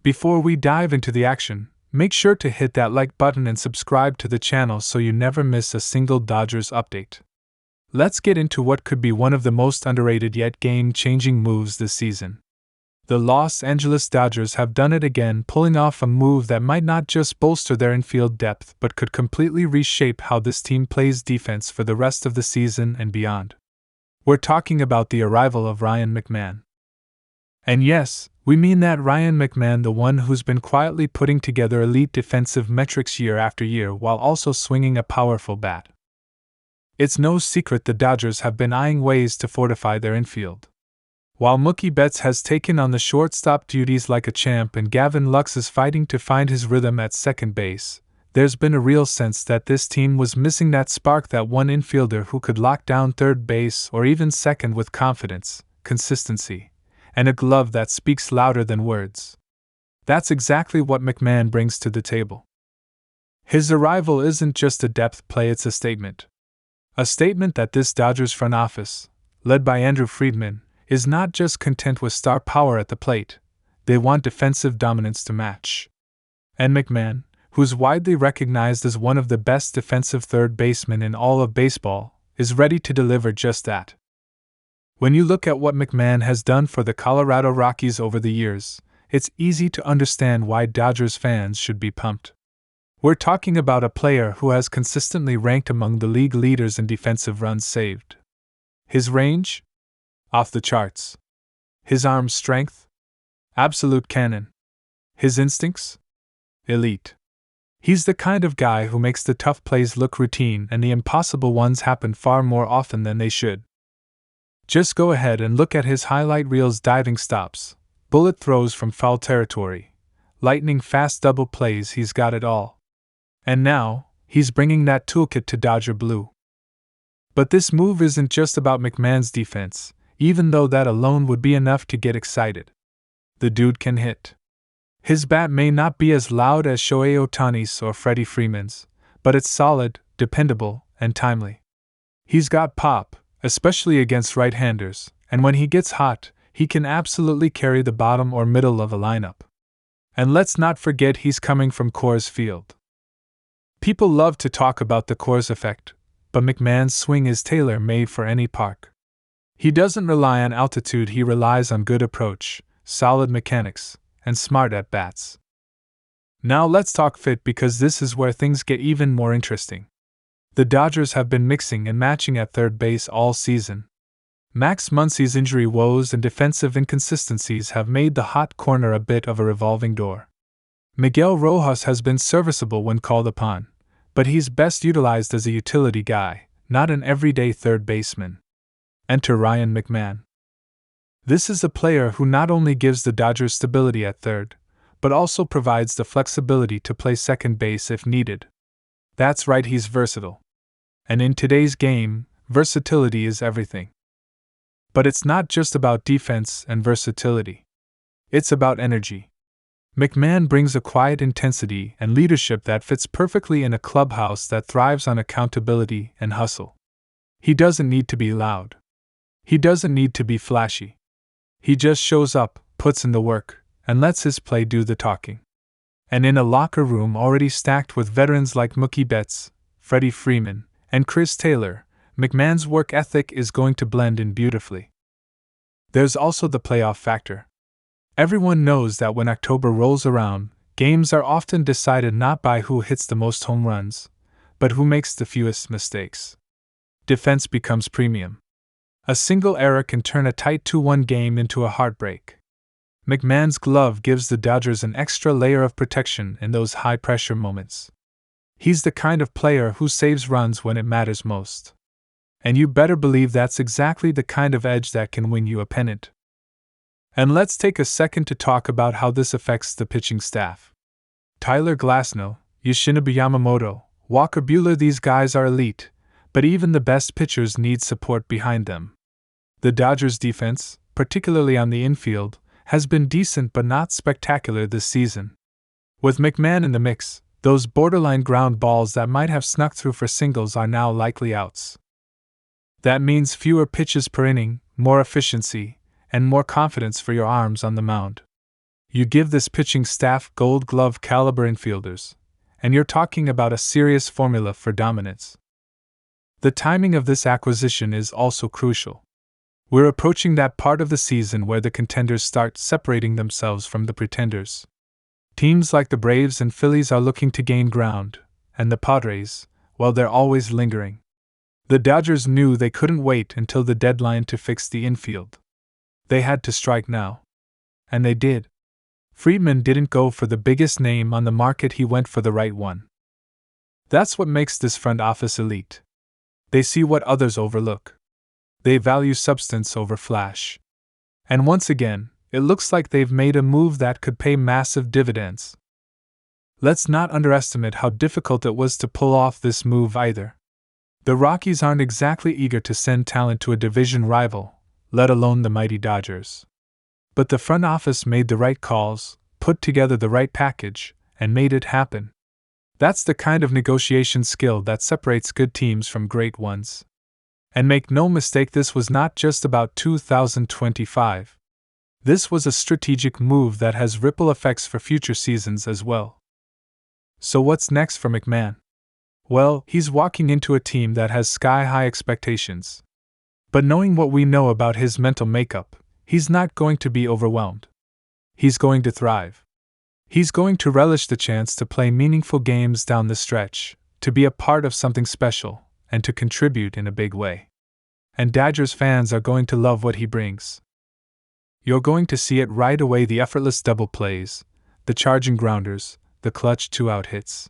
Before we dive into the action, make sure to hit that like button and subscribe to the channel so you never miss a single Dodgers update. Let's get into what could be one of the most underrated yet game-changing moves this season. The Los Angeles Dodgers have done it again, pulling off a move that might not just bolster their infield depth but could completely reshape how this team plays defense for the rest of the season and beyond. We're talking about the arrival of Ryan McMahon. And yes, we mean that Ryan McMahon, the one who's been quietly putting together elite defensive metrics year after year while also swinging a powerful bat. It's no secret the Dodgers have been eyeing ways to fortify their infield. While Mookie Betts has taken on the shortstop duties like a champ and Gavin Lux is fighting to find his rhythm at second base, there's been a real sense that this team was missing that spark, that one infielder who could lock down third base or even second with confidence, consistency, and a glove that speaks louder than words. That's exactly what McMahon brings to the table. His arrival isn't just a depth play, it's a statement. A statement that this Dodgers front office, led by Andrew Friedman, is not just content with star power at the plate, they want defensive dominance to match. And McMahon, who's widely recognized as one of the best defensive third basemen in all of baseball, is ready to deliver just that. When you look at what McMahon has done for the Colorado Rockies over the years, it's easy to understand why Dodgers fans should be pumped. We're talking about a player who has consistently ranked among the league leaders in defensive runs saved. His range? Off the charts. His arm strength? Absolute cannon. His instincts? Elite. He's the kind of guy who makes the tough plays look routine and the impossible ones happen far more often than they should. Just go ahead and look at his highlight reels: diving stops, bullet throws from foul territory, lightning fast double plays. He's got it all. And now, he's bringing that toolkit to Dodger Blue. But this move isn't just about McMahon's defense, even though that alone would be enough to get excited. The dude can hit. His bat may not be as loud as Shohei Ohtani's or Freddie Freeman's, but it's solid, dependable, and timely. He's got pop, especially against right-handers, and when he gets hot, he can absolutely carry the bottom or middle of a lineup. And let's not forget he's coming from Coors Field. People love to talk about the Coors effect, but McMahon's swing is tailor-made for any park. He doesn't rely on altitude, he relies on good approach, solid mechanics, and smart at-bats. Now let's talk fit, because this is where things get even more interesting. The Dodgers have been mixing and matching at third base all season. Max Muncy's injury woes and defensive inconsistencies have made the hot corner a bit of a revolving door. Miguel Rojas has been serviceable when called upon, but he's best utilized as a utility guy, not an everyday third baseman. Enter Ryan McMahon. This is a player who not only gives the Dodgers stability at third, but also provides the flexibility to play second base if needed. That's right, he's versatile. And in today's game, versatility is everything. But it's not just about defense and versatility. It's about energy. McMahon brings a quiet intensity and leadership that fits perfectly in a clubhouse that thrives on accountability and hustle. He doesn't need to be loud. He doesn't need to be flashy. He just shows up, puts in the work, and lets his play do the talking. And in a locker room already stacked with veterans like Mookie Betts, Freddie Freeman, and Chris Taylor, McMahon's work ethic is going to blend in beautifully. There's also the playoff factor. Everyone knows that when October rolls around, games are often decided not by who hits the most home runs, but who makes the fewest mistakes. Defense becomes premium. A single error can turn a tight 2-1 game into a heartbreak. McMahon's glove gives the Dodgers an extra layer of protection in those high-pressure moments. He's the kind of player who saves runs when it matters most. And you better believe that's exactly the kind of edge that can win you a pennant. And let's take a second to talk about how this affects the pitching staff. Tyler Glasnow, Yoshinobu Yamamoto, Walker Buehler, these guys are elite, but even the best pitchers need support behind them. The Dodgers' defense, particularly on the infield, has been decent but not spectacular this season. With McMahon in the mix, those borderline ground balls that might have snuck through for singles are now likely outs. That means fewer pitches per inning, more efficiency, and more confidence for your arms on the mound. You give this pitching staff Gold Glove caliber infielders, and you're talking about a serious formula for dominance. The timing of this acquisition is also crucial. We're approaching that part of the season where the contenders start separating themselves from the pretenders. Teams like the Braves and Phillies are looking to gain ground, and the Padres, well, they're always lingering. The Dodgers knew they couldn't wait until the deadline to fix the infield. They had to strike now. And they did. Friedman didn't go for the biggest name on the market, he went for the right one. That's what makes this front office elite. They see what others overlook. They value substance over flash. And once again, it looks like they've made a move that could pay massive dividends. Let's not underestimate how difficult it was to pull off this move either. The Rockies aren't exactly eager to send talent to a division rival, let alone the mighty Dodgers. But the front office made the right calls, put together the right package, and made it happen. That's the kind of negotiation skill that separates good teams from great ones. And make no mistake, this was not just about 2025. This was a strategic move that has ripple effects for future seasons as well. So what's next for McMahon? Well, he's walking into a team that has sky-high expectations. But knowing what we know about his mental makeup, he's not going to be overwhelmed. He's going to thrive. He's going to relish the chance to play meaningful games down the stretch, to be a part of something special, and to contribute in a big way. And Dodgers fans are going to love what he brings. You're going to see it right away: the effortless double plays, the charging grounders, the clutch two-out hits.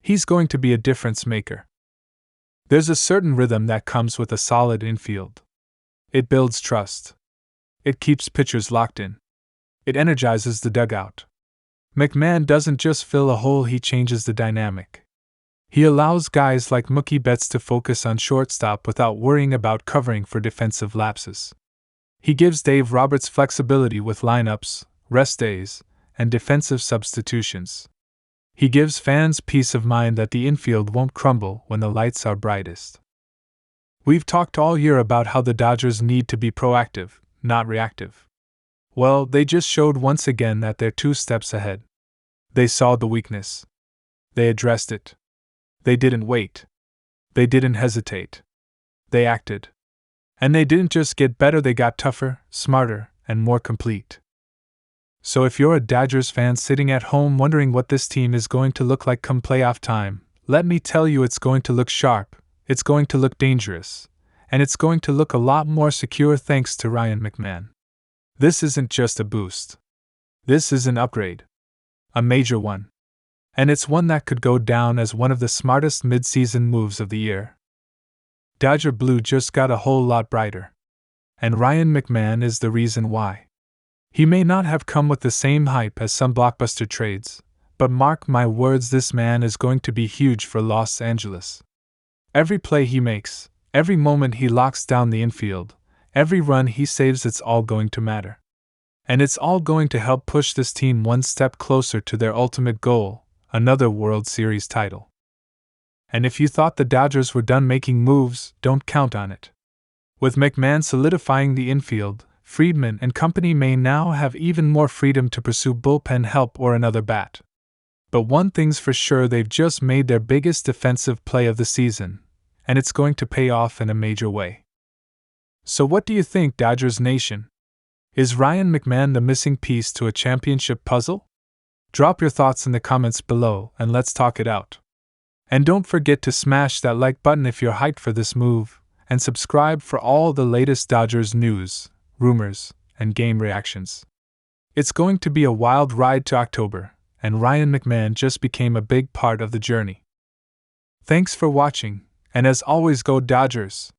He's going to be a difference maker. There's a certain rhythm that comes with a solid infield. It builds trust. It keeps pitchers locked in. It energizes the dugout. McMahon doesn't just fill a hole, he changes the dynamic. He allows guys like Mookie Betts to focus on shortstop without worrying about covering for defensive lapses. He gives Dave Roberts flexibility with lineups, rest days, and defensive substitutions. He gives fans peace of mind that the infield won't crumble when the lights are brightest. We've talked all year about how the Dodgers need to be proactive, not reactive. Well, they just showed once again that they're 2 steps ahead. They saw the weakness. They addressed it. They didn't wait. They didn't hesitate. They acted. And they didn't just get better, they got tougher, smarter, and more complete. So if you're a Dodgers fan sitting at home wondering what this team is going to look like come playoff time, let me tell you, it's going to look sharp, it's going to look dangerous, and it's going to look a lot more secure thanks to Ryan McMahon. This isn't just a boost. This is an upgrade. A major one. And it's one that could go down as one of the smartest mid-season moves of the year. Dodger Blue just got a whole lot brighter. And Ryan McMahon is the reason why. He may not have come with the same hype as some blockbuster trades, but mark my words, this man is going to be huge for Los Angeles. Every play he makes, every moment he locks down the infield, every run he saves, it's all going to matter. And it's all going to help push this team one step closer to their ultimate goal, another World Series title. And if you thought the Dodgers were done making moves, don't count on it. With McMahon solidifying the infield, Friedman and company may now have even more freedom to pursue bullpen help or another bat. But one thing's for sure, they've just made their biggest defensive play of the season, and it's going to pay off in a major way. So what do you think, Dodgers Nation? Is Ryan McMahon the missing piece to a championship puzzle? Drop your thoughts in the comments below and let's talk it out. And don't forget to smash that like button if you're hyped for this move, and subscribe for all the latest Dodgers news, rumors, and game reactions. It's going to be a wild ride to October, and Ryan McMahon just became a big part of the journey. Thanks for watching, and as always, go Dodgers!